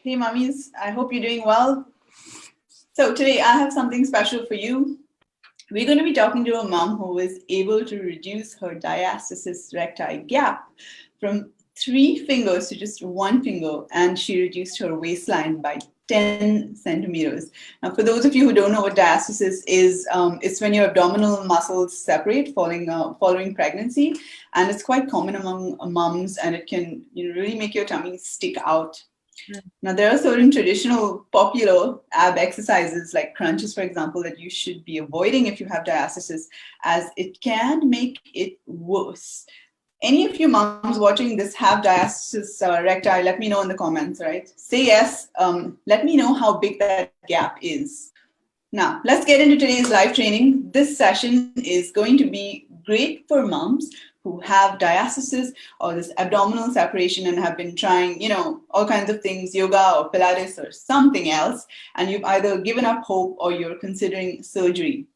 Hey, mummies, I hope you're doing well. So, today I have something special for you. We're going to be talking to a mom who was able to reduce her diastasis recti gap from 3 fingers to just 1 finger, and she reduced her waistline by 10 centimeters. Now, for those of you who don't know what diastasis is, it's when your abdominal muscles separate following pregnancy, and it's quite common among moms, and it can really make your tummy stick out. Now, there are certain traditional popular ab exercises like crunches, for example, that you should be avoiding if you have diastasis, as it can make it worse. Any of you moms watching this have diastasis recti? Let me know in the comments, right? Say yes. Let me know how big that gap is. Now, let's get into today's live training. This session is going to be great for moms who have diastasis or this abdominal separation and have been trying, all kinds of things, yoga or Pilates or something else, and you've either given up hope or you're considering surgery.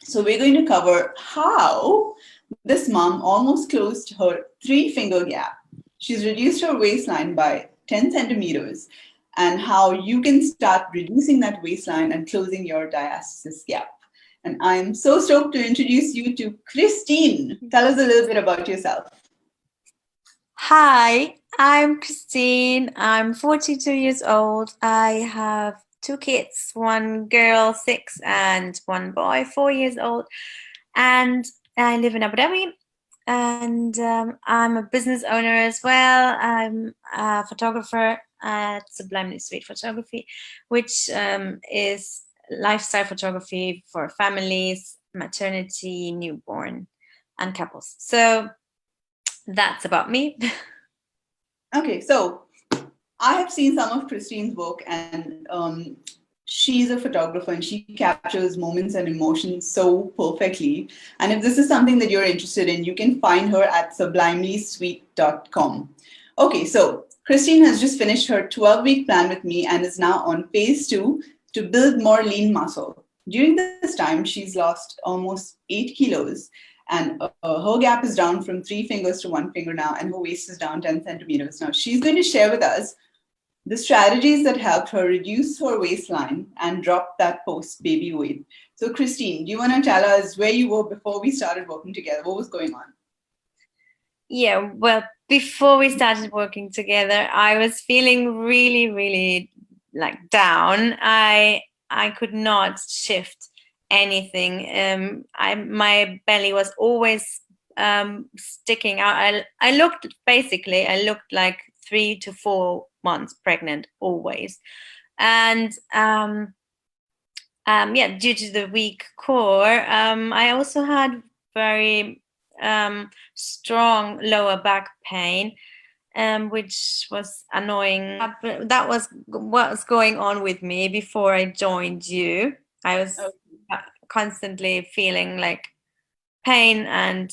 So we're going to cover how this mom almost closed her 3-finger gap. She's reduced her waistline by 10 centimeters, and how you can start reducing that waistline and closing your diastasis gap. And I'm so stoked to introduce you to Christine. Tell us a little bit about yourself. Hi, I'm Christine. I'm 42 years old. I have 2 kids, 1 girl, 6, and 1 boy, 4 years old. And I live in Abu Dhabi. And I'm a business owner as well. I'm a photographer at Sublimely Sweet Photography, which is lifestyle photography for families, maternity, newborn, and couples. So that's about me. Okay, so I have seen some of Christine's work, and she's a photographer and she captures moments and emotions so perfectly. And if this is something that you're interested in, you can find her at sublimelysweet.com. Okay, so Christine has just finished her 12-week plan with me and is now on phase 2 to build more lean muscle. During this time, she's lost almost 8 kilos, and her gap is down from 3 fingers to 1 finger now, and her waist is down 10 centimeters. Now, she's going to share with us the strategies that helped her reduce her waistline and drop that post-baby weight. So, Christine, do you want to tell us where you were before we started working together? What was going on? Yeah, well, before we started working together, I was feeling really, really like down. I could not shift anything. My belly was always sticking out. I looked like 3 to 4 months pregnant always, and yeah, due to the weak core, I also had very strong lower back pain, which was annoying. That was what was going on with me before I joined you. I was constantly feeling like pain and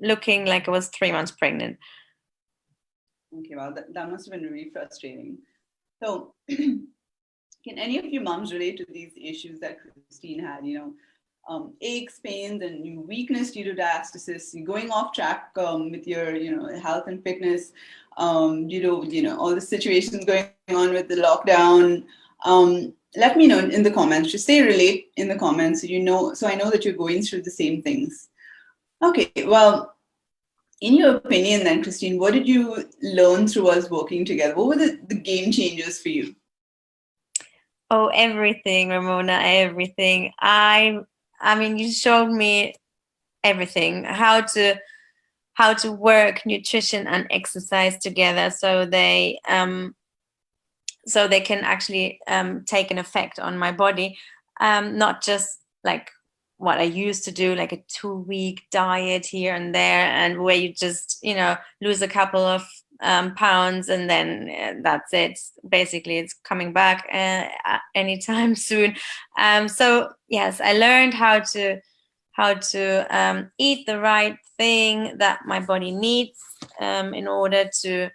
looking like I was 3 months pregnant. Okay, well, that must have been really frustrating. So, can any of you moms relate to these issues that Christine had? Aches, pains, and weakness due to diastasis, going off track with your, health and fitness due to, all the situations going on with the lockdown. Let me know in the comments. Just say relate in the comments, so I know that you're going through the same things. Okay, well, in your opinion then, Christine, what did you learn through us working together? What were the game changers for you? Oh, everything, Ramona, everything. I mean, you showed me everything, how to work nutrition and exercise together, so they can actually take an effect on my body, not just like what I used to do, like a 2-week diet here and there, and where you just lose a couple of pounds and then that's it. Basically, it's coming back anytime soon. So yes, I learned how to eat the right thing that my body needs in order to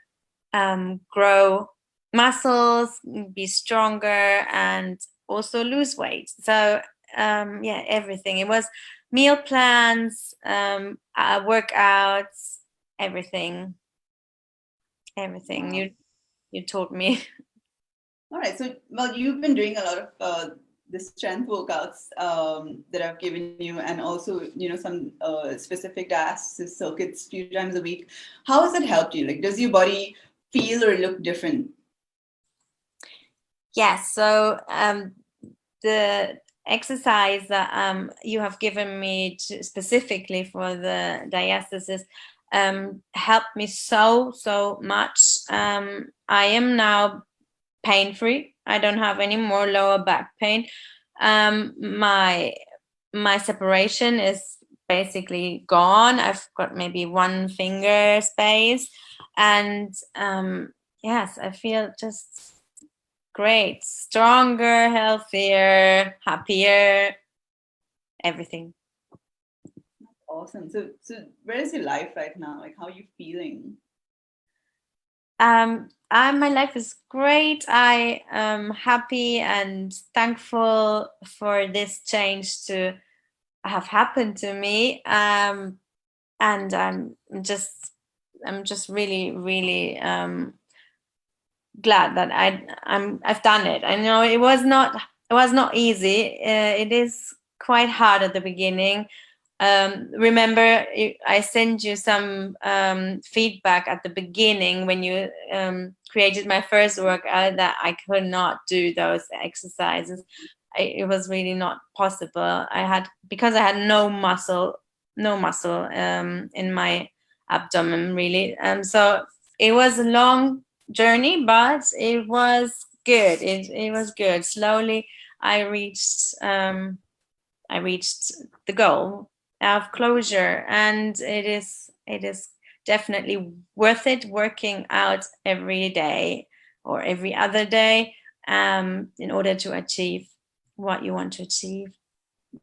grow muscles, be stronger, and also lose weight. So yeah, everything. It was meal plans, workouts, everything. Wow. You taught me. All right. So, well, you've been doing a lot of the strength workouts that I've given you, and also, some specific diastasis circuits few times a week. How has it helped you? Like, does your body feel or look different? Yes. So the exercise that you have given me specifically for the diastasis helped me so much. I am now pain-free. I don't have any more lower back pain. My separation is basically gone. I've got maybe one finger space, and yes, I feel just great, stronger, healthier, happier, everything. Awesome. So where is your life right now? Like, how are you feeling? My life is great. I am happy and thankful for this change to have happened to me. And I'm just really glad that I've done it. I know it was not easy. It is quite hard at the beginning. Remember, I sent you some feedback at the beginning when you created my first workout that I could not do those exercises. It was really not possible. Because I had no muscle in my abdomen really. So it was a long journey, but it was good. It was good. Slowly, I reached the goal of closure, and it is definitely worth it working out every day or every other day in order to achieve what you want to achieve.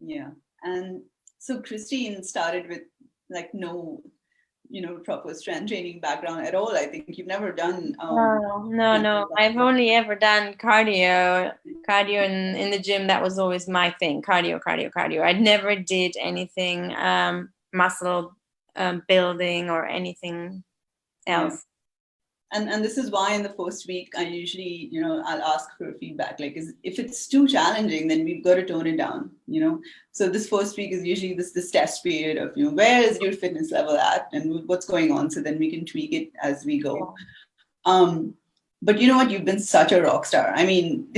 Yeah. And so Christine started with like no, proper strength training background at all. I think you've never done. No. I've only ever done cardio in the gym. That was always my thing. Cardio. I never did anything muscle building or anything else. Yeah. And this is why in the first week I usually, I'll ask for feedback. Like, if it's too challenging, then we've got to tone it down. So this first week is usually this test period of, where is your fitness level at and what's going on, so then we can tweak it as we go. But you know what? You've been such a rock star. I mean,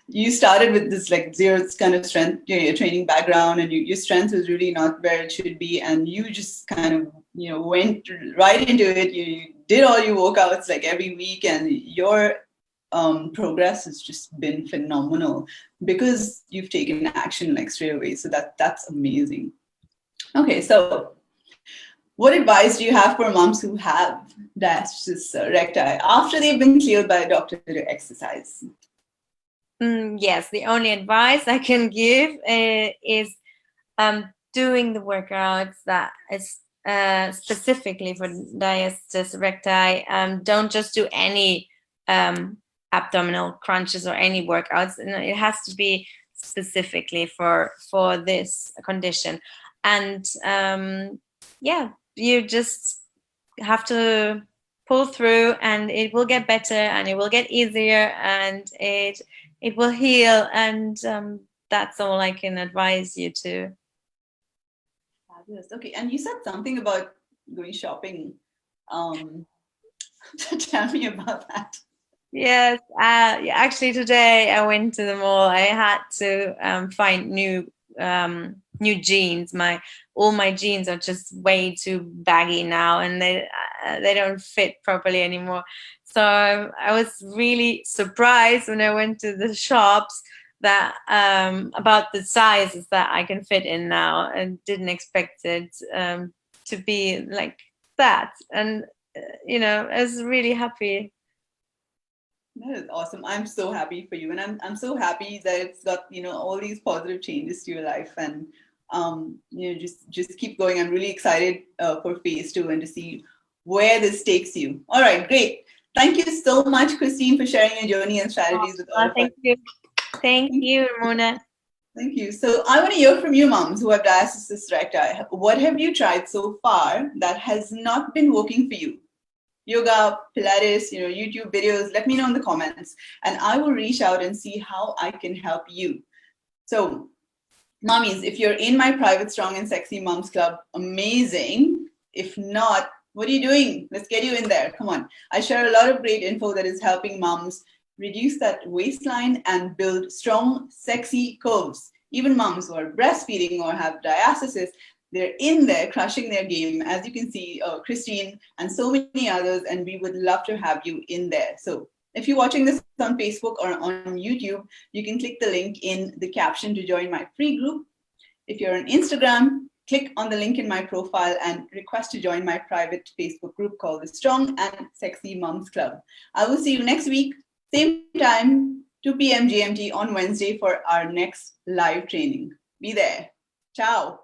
you started with this like zero kind of strength, your training background, and your strength was really not where it should be, and you just kind of went right into it. You did all your workouts like every week, and your progress has just been phenomenal because you've taken action like straight away. So that's amazing. Okay, so what advice do you have for moms who have diastasis recti after they've been cleared by a doctor to exercise? Yes, the only advice I can give is doing the workouts that is specifically for diastasis recti. Don't just do any abdominal crunches or any workouts. It has to be specifically for this condition. And you just have to pull through, and it will get better, and it will get easier, and it will heal, and that's all I can advise you to. Fabulous. Okay, and you said something about going shopping. Tell me about that. Yes, actually today I went to the mall. I had to find new jeans. All my jeans are just way too baggy now, and they don't fit properly anymore. So I was really surprised when I went to the shops that about the sizes that I can fit in now, and didn't expect it to be like that. And I was really happy. That is awesome. I'm so happy for you, and I'm so happy that it's got all these positive changes to your life, and just keep going. I'm really excited for phase 2 and to see where this takes you. All right, great. Thank you so much, Christine, for sharing your journey and strategies with all of us. Thank you, Ramona. Thank you. So I want to hear from you, moms who have diastasis recti. What have you tried so far that has not been working for you? yoga, Pilates, YouTube videos, let me know in the comments, and I will reach out and see how I can help you. So, mommies, if you're in my private Strong and Sexy Moms Club, amazing. If not, what are you doing? Let's get you in there. Come on. I share a lot of great info that is helping moms reduce that waistline and build strong, sexy curves. Even moms who are breastfeeding or have diastasis, they're in there crushing their game. As you can see, Christine and so many others, and we would love to have you in there. So if you're watching this on Facebook or on YouTube, you can click the link in the caption to join my free group. If you're on Instagram, click on the link in my profile and request to join my private Facebook group called the Strong and Sexy Moms Club. I will see you next week, same time, 2 p.m. GMT on Wednesday for our next live training. Be there. Ciao.